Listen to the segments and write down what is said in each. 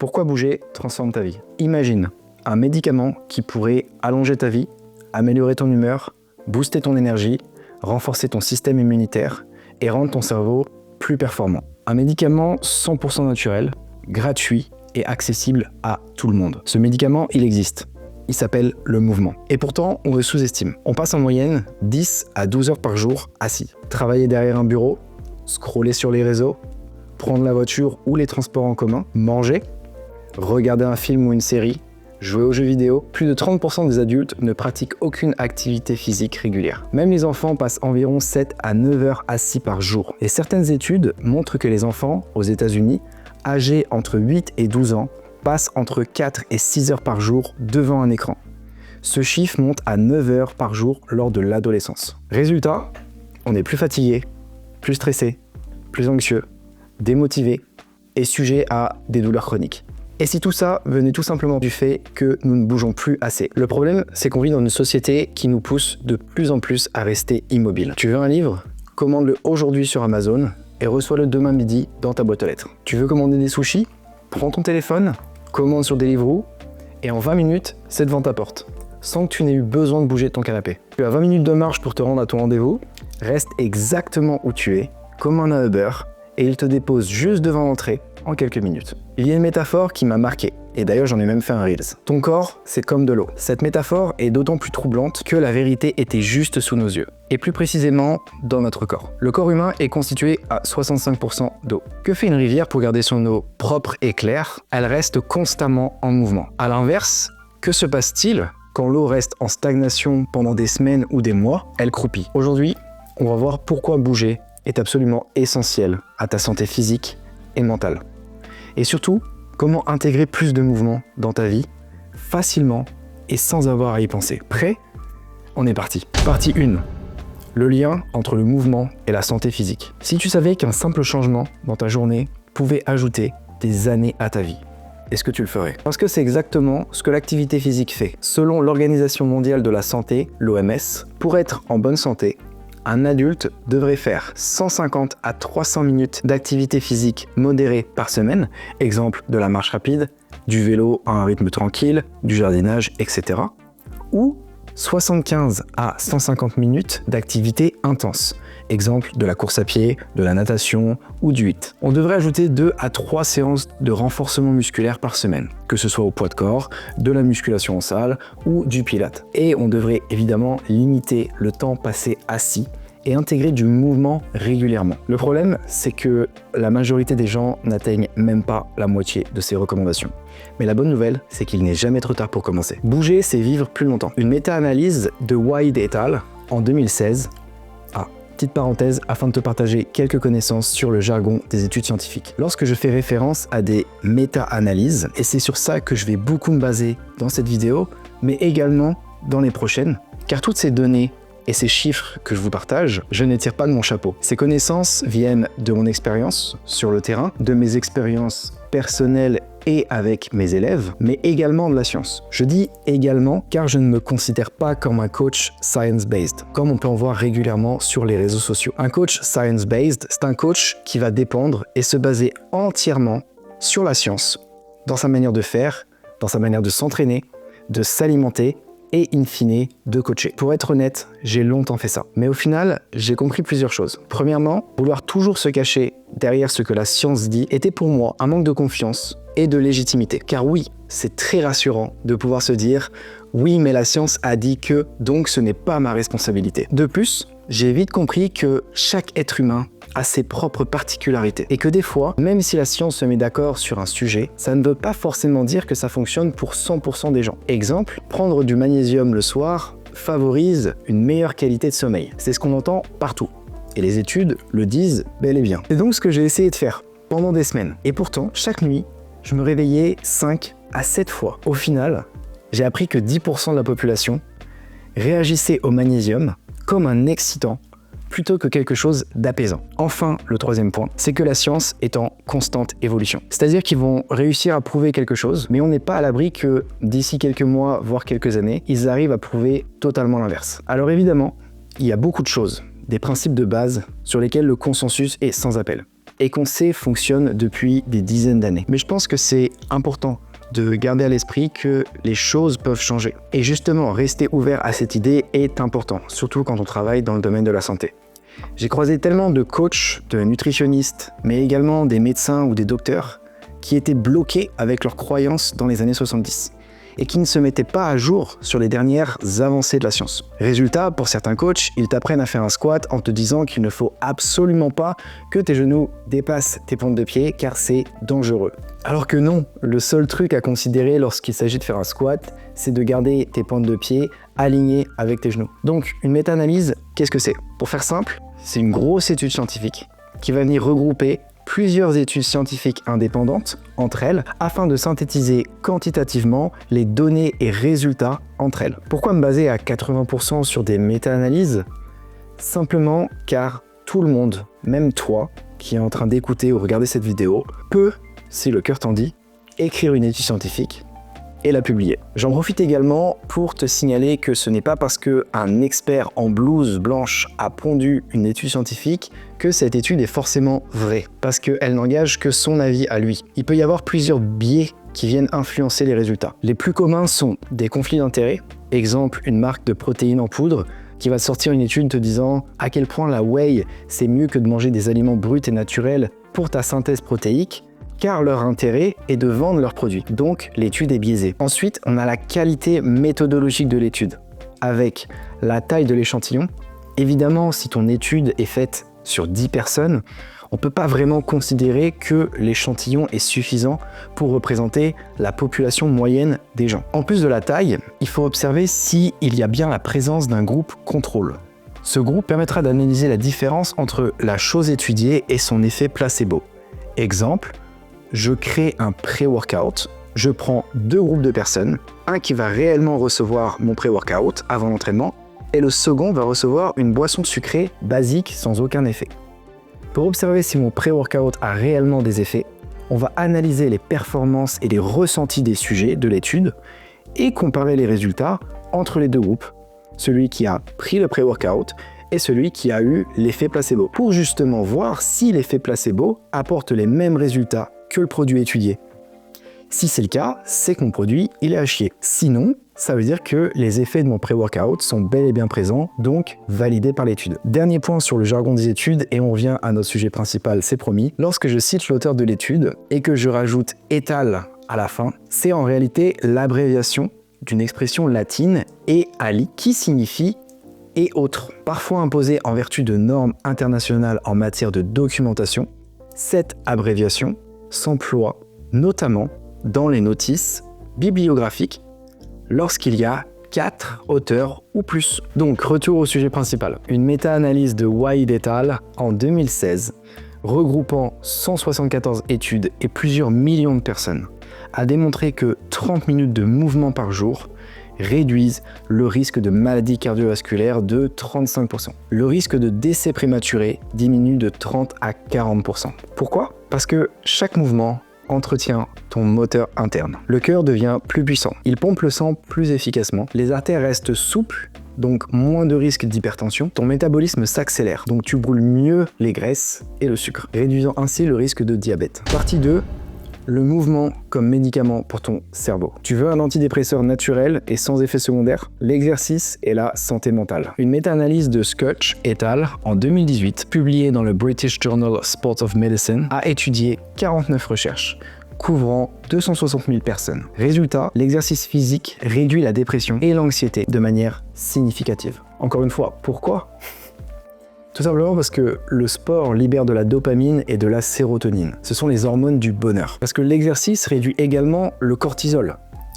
Pourquoi bouger transforme ta vie? Imagine un médicament qui pourrait allonger ta vie, améliorer ton humeur, booster ton énergie, renforcer ton système immunitaire et rendre ton cerveau plus performant. Un médicament 100% naturel, gratuit et accessible à tout le monde. Ce médicament, il existe. Il s'appelle le mouvement. Et pourtant, on le sous-estime. On passe en moyenne 10 à 12 heures par jour assis. Travailler derrière un bureau, scroller sur les réseaux, prendre la voiture ou les transports en commun, manger, regarder un film ou une série, jouer aux jeux vidéo. Plus de 30% des adultes ne pratiquent aucune activité physique régulière. Même les enfants passent environ 7 à 9 heures assis par jour. Et certaines études montrent que les enfants, aux États-Unis, âgés entre 8 et 12 ans, passent entre 4 et 6 heures par jour devant un écran. Ce chiffre monte à 9 heures par jour lors de l'adolescence. Résultat, on est plus fatigué, plus stressé, plus anxieux, démotivé et sujet à des douleurs chroniques. Et si tout ça venait tout simplement du fait que nous ne bougeons plus assez? Le problème, c'est qu'on vit dans une société qui nous pousse de plus en plus à rester immobile. Tu veux un livre? Commande-le aujourd'hui sur Amazon et reçois-le demain midi dans ta boîte aux lettres. Tu veux commander des sushis? Prends ton téléphone, commande sur Deliveroo et en 20 minutes, c'est devant ta porte, sans que tu n'aies eu besoin de bouger de ton canapé. Tu as 20 minutes de marche pour te rendre à ton rendez-vous, reste exactement où tu es, commande un Uber et il te dépose juste devant l'entrée en quelques minutes. Il y a une métaphore qui m'a marqué, et d'ailleurs j'en ai même fait un Reels. Ton corps, c'est comme de l'eau. Cette métaphore est d'autant plus troublante que la vérité était juste sous nos yeux, et plus précisément dans notre corps. Le corps humain est constitué à 65% d'eau. Que fait une rivière pour garder son eau propre et claire? Elle reste constamment en mouvement. À l'inverse, que se passe-t-il quand l'eau reste en stagnation pendant des semaines ou des mois? Elle croupit. Aujourd'hui, on va voir pourquoi bouger est absolument essentiel à ta santé physique et mentale. Et surtout, comment intégrer plus de mouvement dans ta vie, facilement et sans avoir à y penser. Prêt? On est parti. Partie 1. Le lien entre le mouvement et la santé physique. Si tu savais qu'un simple changement dans ta journée pouvait ajouter des années à ta vie, est-ce que tu le ferais? Parce que c'est exactement ce que l'activité physique fait. Selon l'Organisation mondiale de la santé, l'OMS, pour être en bonne santé, un adulte devrait faire 150 à 300 minutes d'activité physique modérée par semaine, exemple de la marche rapide, du vélo à un rythme tranquille, du jardinage, etc. Ou 75 à 150 minutes d'activité intense, exemple de la course à pied, de la natation ou du HIIT. On devrait ajouter 2 à 3 séances de renforcement musculaire par semaine, que ce soit au poids de corps, de la musculation en salle ou du pilates. Et on devrait évidemment limiter le temps passé assis et intégrer du mouvement régulièrement. Le problème, c'est que la majorité des gens n'atteignent même pas la moitié de ces recommandations. Mais la bonne nouvelle, c'est qu'il n'est jamais trop tard pour commencer. Bouger, c'est vivre plus longtemps. Une méta-analyse de White et al. En 2016, petite parenthèse, afin de te partager quelques connaissances sur le jargon des études scientifiques. Lorsque je fais référence à des méta-analyses, et c'est sur ça que je vais beaucoup me baser dans cette vidéo, mais également dans les prochaines, car toutes ces données et ces chiffres que je vous partage, je ne les tire pas de mon chapeau. Ces connaissances viennent de mon expérience sur le terrain, de mes expériences personnelles et avec mes élèves, mais également de la science. Je dis également car je ne me considère pas comme un coach science-based, comme on peut en voir régulièrement sur les réseaux sociaux. Un coach science-based, c'est un coach qui va dépendre et se baser entièrement sur la science, dans sa manière de faire, dans sa manière de s'entraîner, de s'alimenter et in fine de coacher. Pour être honnête, j'ai longtemps fait ça. Mais au final, j'ai compris plusieurs choses. Premièrement, vouloir toujours se cacher derrière ce que la science dit était pour moi un manque de confiance et de légitimité. Car oui, c'est très rassurant de pouvoir se dire « Oui, mais la science a dit que, donc ce n'est pas ma responsabilité ». De plus, j'ai vite compris que chaque être humain a ses propres particularités et que des fois, même si la science se met d'accord sur un sujet, ça ne veut pas forcément dire que ça fonctionne pour 100% des gens. Exemple, prendre du magnésium le soir favorise une meilleure qualité de sommeil. C'est ce qu'on entend partout. Et les études le disent bel et bien. C'est donc ce que j'ai essayé de faire pendant des semaines. Et pourtant, chaque nuit, je me réveillais 5 à 7 fois. Au final, j'ai appris que 10% de la population réagissait au magnésium comme un excitant plutôt que quelque chose d'apaisant. Enfin, le troisième point, c'est que la science est en constante évolution. C'est-à-dire qu'ils vont réussir à prouver quelque chose, mais on n'est pas à l'abri que d'ici quelques mois, voire quelques années, ils arrivent à prouver totalement l'inverse. Alors évidemment, il y a beaucoup de choses, des principes de base sur lesquels le consensus est sans appel. et qu'on sait fonctionne depuis des dizaines d'années. Mais je pense que c'est important de garder à l'esprit que les choses peuvent changer. Et justement, rester ouvert à cette idée est important, surtout quand on travaille dans le domaine de la santé. J'ai croisé tellement de coachs, de nutritionnistes, mais également des médecins ou des docteurs qui étaient bloqués avec leurs croyances dans les années 70 et qui ne se mettaient pas à jour sur les dernières avancées de la science. Résultat, pour certains coachs, ils t'apprennent à faire un squat en te disant qu'il ne faut absolument pas que tes genoux dépassent tes pointes de pied car c'est dangereux. Alors que non, le seul truc à considérer lorsqu'il s'agit de faire un squat, c'est de garder tes pointes de pied alignées avec tes genoux. Donc, une méta-analyse, qu'est-ce que c'est? Pour faire simple, c'est une grosse étude scientifique qui va venir regrouper plusieurs études scientifiques indépendantes entre elles afin de synthétiser quantitativement les données et résultats entre elles. Pourquoi me baser à 80% sur des méta-analyses? Simplement car tout le monde, même toi, qui est en train d'écouter ou regarder cette vidéo, peut, si le cœur t'en dit, écrire une étude scientifique et la publier. J'en profite également pour te signaler que ce n'est pas parce qu'un expert en blouse blanche a pondu une étude scientifique que cette étude est forcément vraie, parce qu'elle n'engage que son avis à lui. Il peut y avoir plusieurs biais qui viennent influencer les résultats. Les plus communs sont des conflits d'intérêts, exemple une marque de protéines en poudre qui va sortir une étude te disant à quel point la whey c'est mieux que de manger des aliments bruts et naturels pour ta synthèse protéique, car leur intérêt est de vendre leurs produits. Donc, l'étude est biaisée. Ensuite, on a la qualité méthodologique de l'étude, avec la taille de l'échantillon. Évidemment, si ton étude est faite sur 10 personnes, on ne peut pas vraiment considérer que l'échantillon est suffisant pour représenter la population moyenne des gens. En plus de la taille, il faut observer s'il y a bien la présence d'un groupe contrôle. Ce groupe permettra d'analyser la différence entre la chose étudiée et son effet placebo. Exemple, je crée un pré-workout, je prends 2 groupes de personnes, un qui va réellement recevoir mon pré-workout avant l'entraînement, et le second va recevoir une boisson sucrée basique sans aucun effet. Pour observer si mon pré-workout a réellement des effets, on va analyser les performances et les ressentis des sujets de l'étude et comparer les résultats entre les 2 groupes, celui qui a pris le pré-workout et celui qui a eu l'effet placebo, pour justement voir si l'effet placebo apporte les mêmes résultats que le produit étudié. Si c'est le cas, c'est que mon produit, il est à chier. Sinon, ça veut dire que les effets de mon pré-workout sont bel et bien présents, donc validés par l'étude. Dernier point sur le jargon des études, et on revient à notre sujet principal, c'est promis. Lorsque je cite l'auteur de l'étude et que je rajoute « étal » à la fin, c'est en réalité l'abréviation d'une expression latine « e ali » qui signifie « et autres ». Parfois imposée en vertu de normes internationales en matière de documentation, cette abréviation s'emploie notamment dans les notices bibliographiques lorsqu'il y a 4 auteurs ou plus. Donc, retour au sujet principal. Une méta-analyse de White et al. En 2016, regroupant 174 études et plusieurs millions de personnes, a démontré que 30 minutes de mouvement par jour réduisent le risque de maladie cardiovasculaire de 35%. Le risque de décès prématuré diminue de 30 à 40%. Pourquoi? Parce que chaque mouvement entretient ton moteur interne. Le cœur devient plus puissant, il pompe le sang plus efficacement, les artères restent souples, donc moins de risque d'hypertension, ton métabolisme s'accélère, donc tu brûles mieux les graisses et le sucre, réduisant ainsi le risque de diabète. Partie 2. Le mouvement comme médicament pour ton cerveau. Tu veux un antidépresseur naturel et sans effet secondaire? L'exercice et la santé mentale. Une méta-analyse de Skutch et al. En 2018, publiée dans le British Journal of Sport of Medicine, a étudié 49 recherches couvrant 260 000 personnes. Résultat, l'exercice physique réduit la dépression et l'anxiété de manière significative. Encore une fois, pourquoi? Tout simplement parce que le sport libère de la dopamine et de la sérotonine. Ce sont les hormones du bonheur. Parce que l'exercice réduit également le cortisol,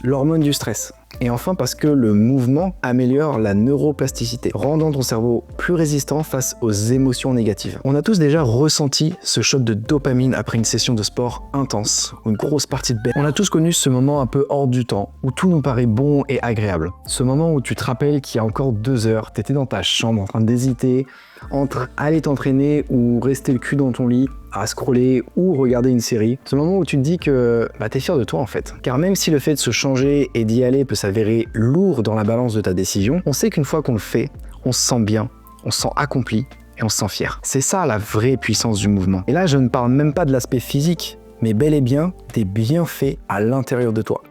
l'hormone du stress. Et enfin parce que le mouvement améliore la neuroplasticité, rendant ton cerveau plus résistant face aux émotions négatives. On a tous déjà ressenti ce choc de dopamine après une session de sport intense, ou une grosse partie de bain. On a tous connu ce moment un peu hors du temps, où tout nous paraît bon et agréable. Ce moment où tu te rappelles qu'il y a encore 2 heures, t'étais dans ta chambre en train d'hésiter entre aller t'entraîner ou rester le cul dans ton lit à scroller ou regarder une série. Ce moment où tu te dis que t'es fier de toi en fait. Car même si le fait de se changer et d'y aller peut s'avérer lourd dans la balance de ta décision, on sait qu'une fois qu'on le fait, on se sent bien, on se sent accompli et on se sent fier. C'est ça la vraie puissance du mouvement. Et là, je ne parle même pas de l'aspect physique, mais bel et bien des bienfaits à l'intérieur de toi,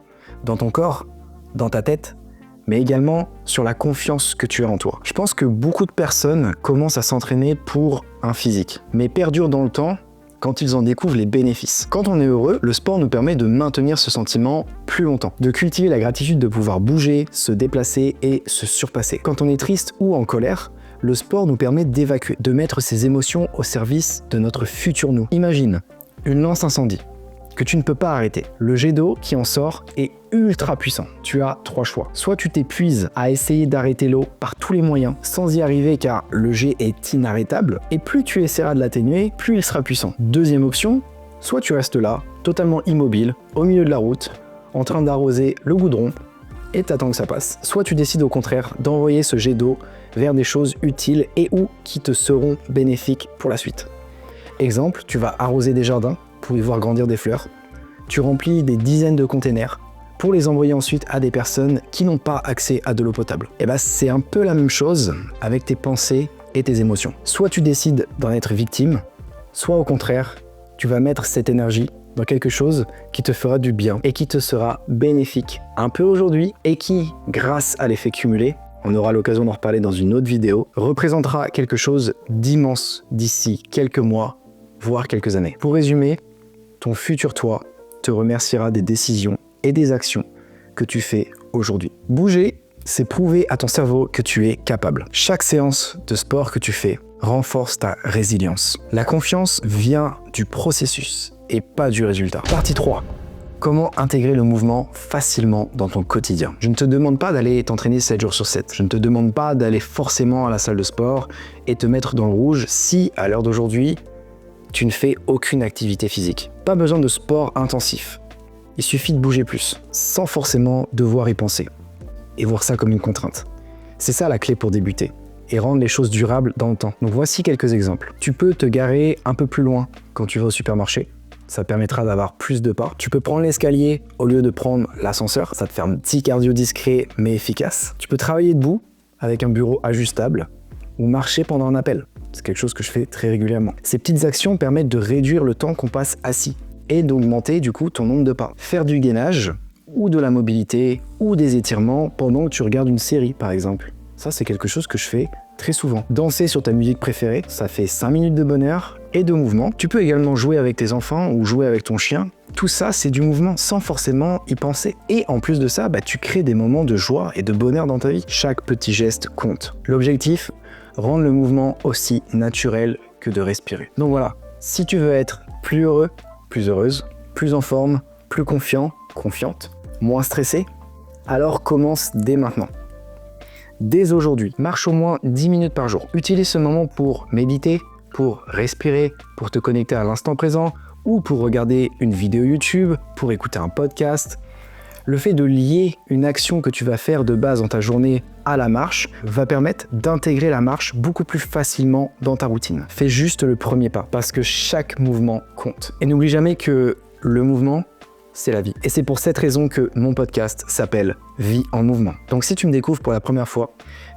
dans ton corps, dans ta tête, mais également sur la confiance que tu as en toi. Je pense que beaucoup de personnes commencent à s'entraîner pour un physique, mais perdurent dans le temps quand ils en découvrent les bénéfices. Quand on est heureux, le sport nous permet de maintenir ce sentiment plus longtemps, de cultiver la gratitude de pouvoir bouger, se déplacer et se surpasser. Quand on est triste ou en colère, le sport nous permet d'évacuer, de mettre ses émotions au service de notre futur nous. Imagine une lance incendie que tu ne peux pas arrêter. Le jet d'eau qui en sort est ultra puissant. Tu as 3 choix. Soit tu t'épuises à essayer d'arrêter l'eau par tous les moyens, sans y arriver car le jet est inarrêtable, et plus tu essaieras de l'atténuer, plus il sera puissant. Deuxième option, soit tu restes là, totalement immobile, au milieu de la route, en train d'arroser le goudron, et t'attends que ça passe. Soit tu décides au contraire d'envoyer ce jet d'eau vers des choses utiles et ou qui te seront bénéfiques pour la suite. Exemple, tu vas arroser des jardins pour y voir grandir des fleurs. Tu remplis des dizaines de containers pour les envoyer ensuite à des personnes qui n'ont pas accès à de l'eau potable. Et c'est un peu la même chose avec tes pensées et tes émotions. Soit tu décides d'en être victime, soit au contraire, tu vas mettre cette énergie dans quelque chose qui te fera du bien et qui te sera bénéfique un peu aujourd'hui et qui, grâce à l'effet cumulé, on aura l'occasion d'en reparler dans une autre vidéo, représentera quelque chose d'immense d'ici quelques mois, voire quelques années. Pour résumer, ton futur toi te remerciera des décisions et des actions que tu fais aujourd'hui. Bouger, c'est prouver à ton cerveau que tu es capable. Chaque séance de sport que tu fais renforce ta résilience. La confiance vient du processus et pas du résultat. Partie 3. Comment intégrer le mouvement facilement dans ton quotidien? Je ne te demande pas d'aller t'entraîner 7 jours sur 7. Je ne te demande pas d'aller forcément à la salle de sport et te mettre dans le rouge si, à l'heure d'aujourd'hui, tu ne fais aucune activité physique. Pas besoin de sport intensif. Il suffit de bouger plus, sans forcément devoir y penser, et voir ça comme une contrainte. C'est ça la clé pour débuter, et rendre les choses durables dans le temps. Donc voici quelques exemples. Tu peux te garer un peu plus loin quand tu vas au supermarché. Ça permettra d'avoir plus de pas. Tu peux prendre l'escalier au lieu de prendre l'ascenseur. Ça te fait un petit cardio discret mais efficace. Tu peux travailler debout avec un bureau ajustable ou marcher pendant un appel. C'est quelque chose que je fais très régulièrement. Ces petites actions permettent de réduire le temps qu'on passe assis et d'augmenter du coup ton nombre de pas. Faire du gainage ou de la mobilité ou des étirements pendant que tu regardes une série par exemple. Ça c'est quelque chose que je fais très souvent. Danser sur ta musique préférée, ça fait 5 minutes de bonheur et de mouvement. Tu peux également jouer avec tes enfants ou jouer avec ton chien. Tout ça, c'est du mouvement sans forcément y penser. Et en plus de ça, tu crées des moments de joie et de bonheur dans ta vie. Chaque petit geste compte. L'objectif, rendre le mouvement aussi naturel que de respirer. Donc voilà, si tu veux être plus heureux, plus heureuse, plus en forme, plus confiant, confiante, moins stressé, alors commence dès maintenant. Dès aujourd'hui, marche au moins 10 minutes par jour. Utilise ce moment pour méditer, pour respirer, pour te connecter à l'instant présent ou pour regarder une vidéo YouTube, pour écouter un podcast. Le fait de lier une action que tu vas faire de base dans ta journée à la marche va permettre d'intégrer la marche beaucoup plus facilement dans ta routine. Fais juste le premier pas parce que chaque mouvement compte. Et n'oublie jamais que le mouvement, c'est la vie. Et c'est pour cette raison que mon podcast s'appelle Vie en mouvement. Donc si tu me découvres pour la première fois,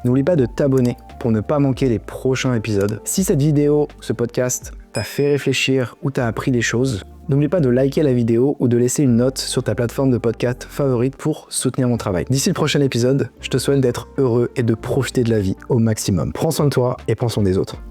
n'oublie pas de t'abonner pour ne pas manquer les prochains épisodes. Si cette vidéo, ce podcast, t'a fait réfléchir ou t'a appris des choses, n'oublie pas de liker la vidéo ou de laisser une note sur ta plateforme de podcast favorite pour soutenir mon travail. D'ici le prochain épisode, je te souhaite d'être heureux et de profiter de la vie au maximum. Prends soin de toi et prends soin des autres.